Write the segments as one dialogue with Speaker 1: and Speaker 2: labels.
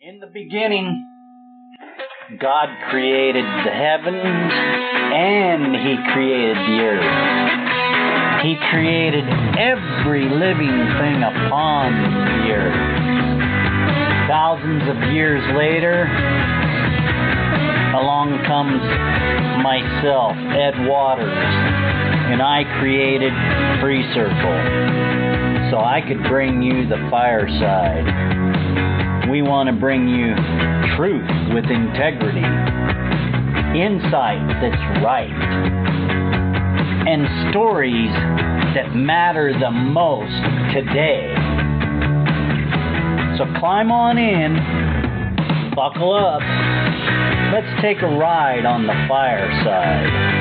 Speaker 1: In the beginning, God created the heavens and He created the earth. He created every living thing upon the earth. Thousands of years later, along comes myself, Ed Waters, and I created FreeCircle so I could bring you the fireside. We want to bring you truth with integrity, insight that's right, and stories that matter the most today. So climb on in, buckle up, let's take a ride on the fireside.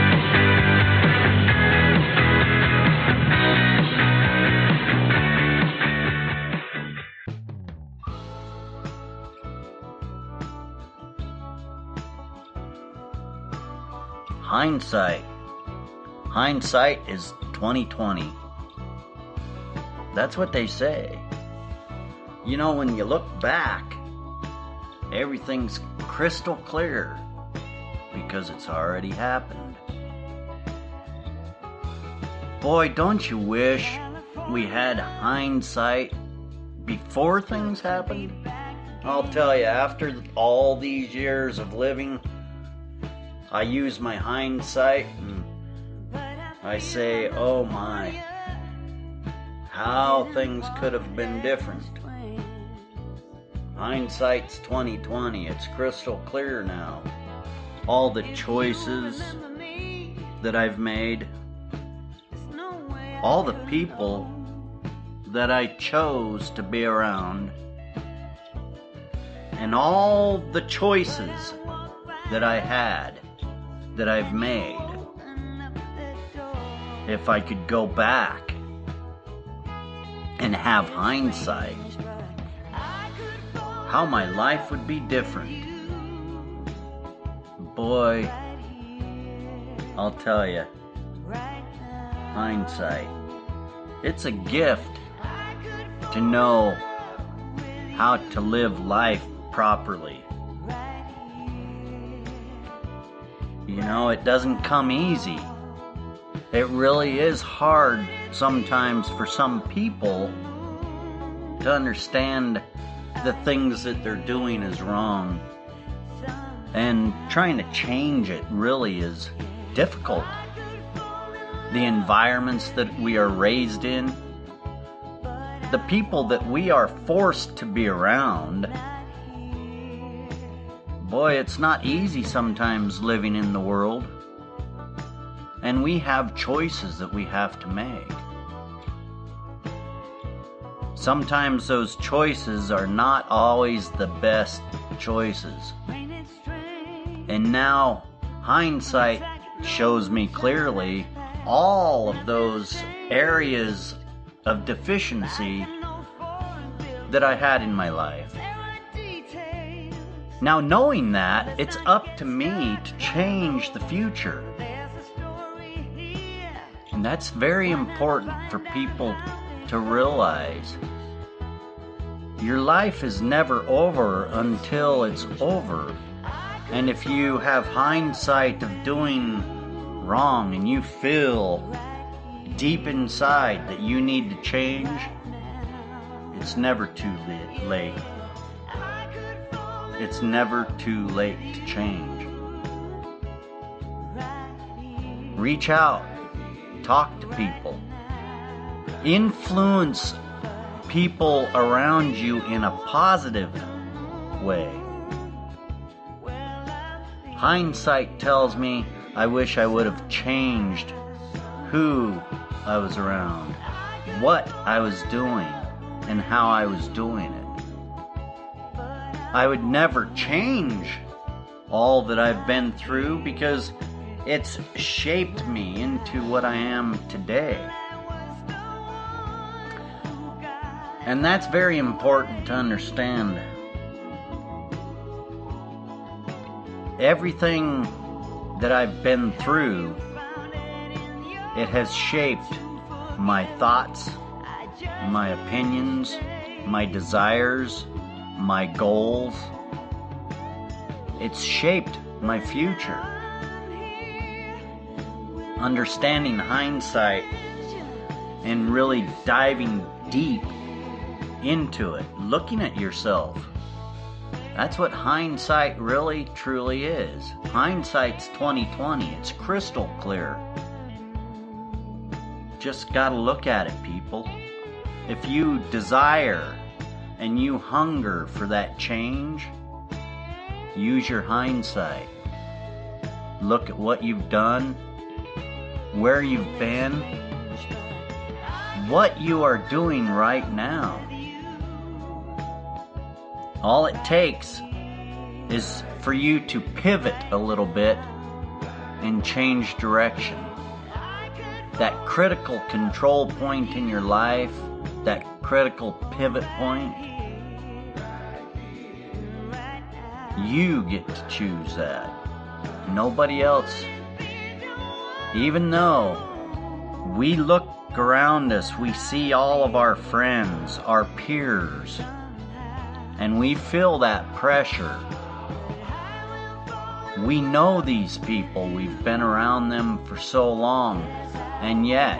Speaker 1: Hindsight. Hindsight is 20/20. That's what they say. You know, when you look back, everything's crystal clear because it's already happened. Boy, don't you wish we had hindsight before things happened? I'll tell you, after all these years of living, I use my hindsight and I say, oh my, how things could have been different. Hindsight's 20/20. It's crystal clear now. All the choices that I've made, all the people that I chose to be around, and all the choices that I had, that I've made. If I could go back and have hindsight, how my life would be different. Boy, I'll tell you, hindsight, it's a gift to know how to live life properly. You know, it doesn't come easy. It really is hard sometimes for some people to understand the things that they're doing is wrong. And trying to change it really is difficult. The environments that we are raised in, the people that we are forced to be around, boy, it's not easy sometimes living in the world. And we have choices that we have to make. Sometimes those choices are not always the best choices. And now, hindsight shows me clearly all of those areas of deficiency that I had in my life. Now, knowing that, it's up to me to change the future. And that's very important for people to realize. Your life is never over until it's over. And if you have hindsight of doing wrong and you feel deep inside that you need to change, it's never too late. It's never too late to change. Reach out. Talk to people. Influence people around you in a positive way. Hindsight tells me I wish I would have changed who I was around, what I was doing, and how I was doing it. I would never change all that I've been through because it's shaped me into what I am today. And that's very important to understand. Everything that I've been through, it has shaped my thoughts, my opinions, my desires, my goals. It's shaped my future. Understanding hindsight and really diving deep into it, looking at yourself. That's what hindsight really truly is. Hindsight's 20/20. It's crystal clear. Just gotta look at it, people. If you desire and you hunger for that change, use your hindsight. Look at what you've done, where you've been, what you are doing right now. All it takes is for you to pivot a little bit and change direction. That critical control point in your life, that critical pivot point, you get to choose that. Nobody else. Even though we look around us, we see all of our friends, our peers, and we feel that pressure. We know these people, we've been around them for so long, and yet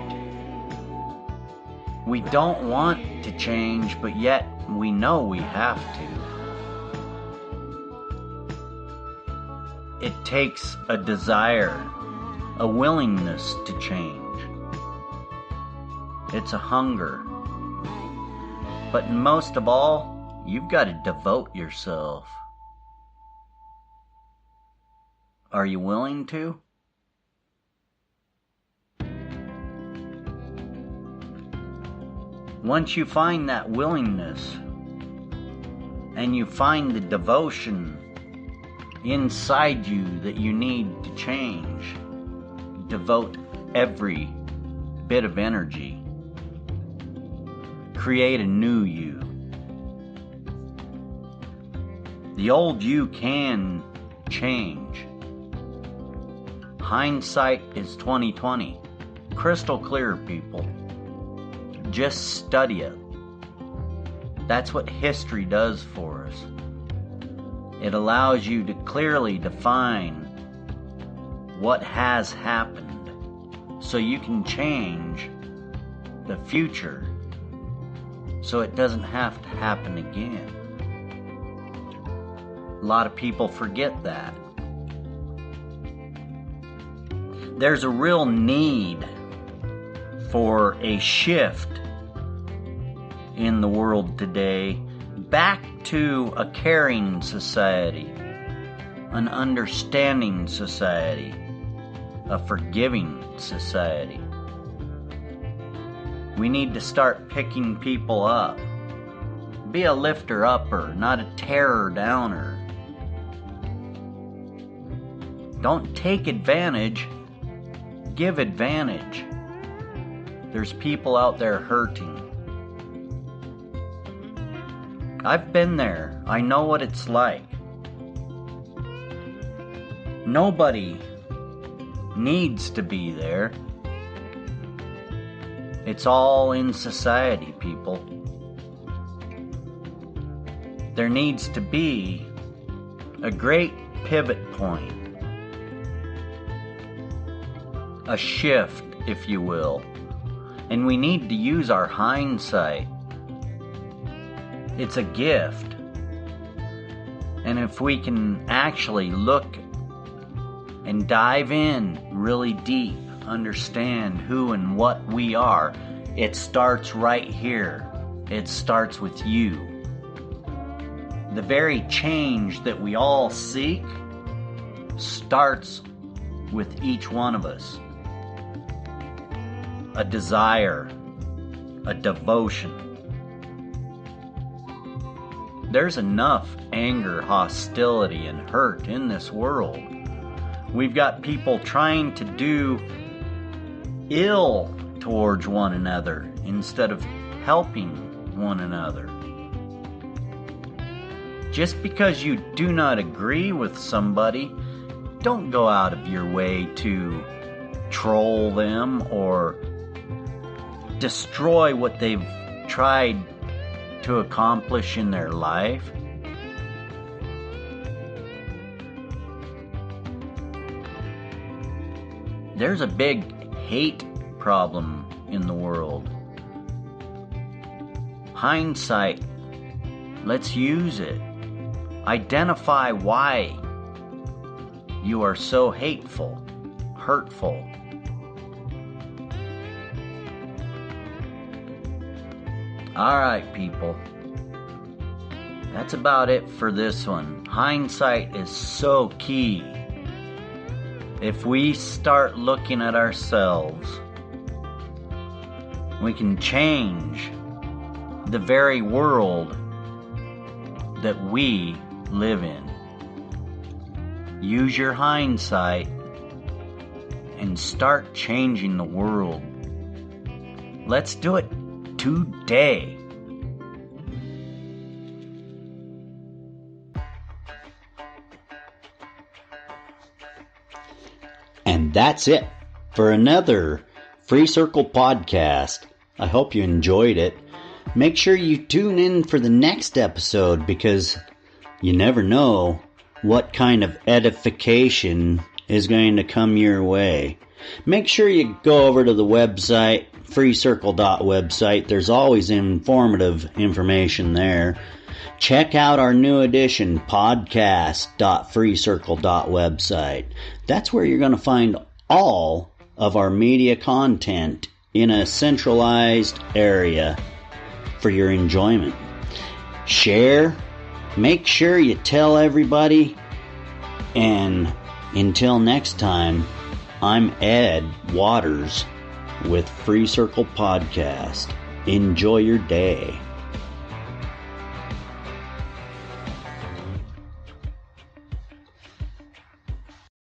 Speaker 1: we don't want to change, but yet we know we have to. It takes a desire, a willingness to change. It's a hunger. But most of all, you've got to devote yourself. Are you willing to? Once you find that willingness and you find the devotion inside you that you need to change, devote every bit of energy. Create a new you. The old you can change. Hindsight is 20/20. Crystal clear, people. Just study it. That's what history does for us. It allows you to clearly define what has happened so you can change the future so it doesn't have to happen again. A lot of people forget that. There's a real need for a shift in the world today back to a caring society, an understanding society, a forgiving society. We need to start picking people up. Be a lifter-upper, not a tearer-downer. Don't take advantage, give advantage. There's people out there hurting. I've been there. I know what it's like. Nobody needs to be there. It's all in society, people. There needs to be a great pivot point. A shift, if you will. And we need to use our hindsight. It's a gift. And if we can actually look and dive in really deep, understand who and what we are, it starts right here. It starts with you. The very change that we all seek starts with each one of us. A desire, a devotion. There's enough anger, hostility, and hurt in this world. We've got people trying to do ill towards one another instead of helping one another. Just because you do not agree with somebody, don't go out of your way to troll them or destroy what they've tried to accomplish in their life. there's a big hate problem in the world. Hindsight, let's use it. Identify why you are so hateful, hurtful. Alright, people. That's about it for this one. Hindsight is so key. If we start looking at ourselves, we can change the very world that we live in. Use your hindsight and start changing the world. Let's do it today.
Speaker 2: And that's it for another FreeCircle podcast. I hope you enjoyed it. Make sure you tune in for the next episode, because you never know what kind of edification is going to come your way. Make sure you go over to the website, freecircle.website. There's always informative information there. Check out our new edition, podcast.freecircle.website. That's where you're going to find all of our media content in a centralized area for your enjoyment. Share. Make sure you tell everybody. And until next time, I'm Ed Waters with FreeCircle Podcast. Enjoy your day.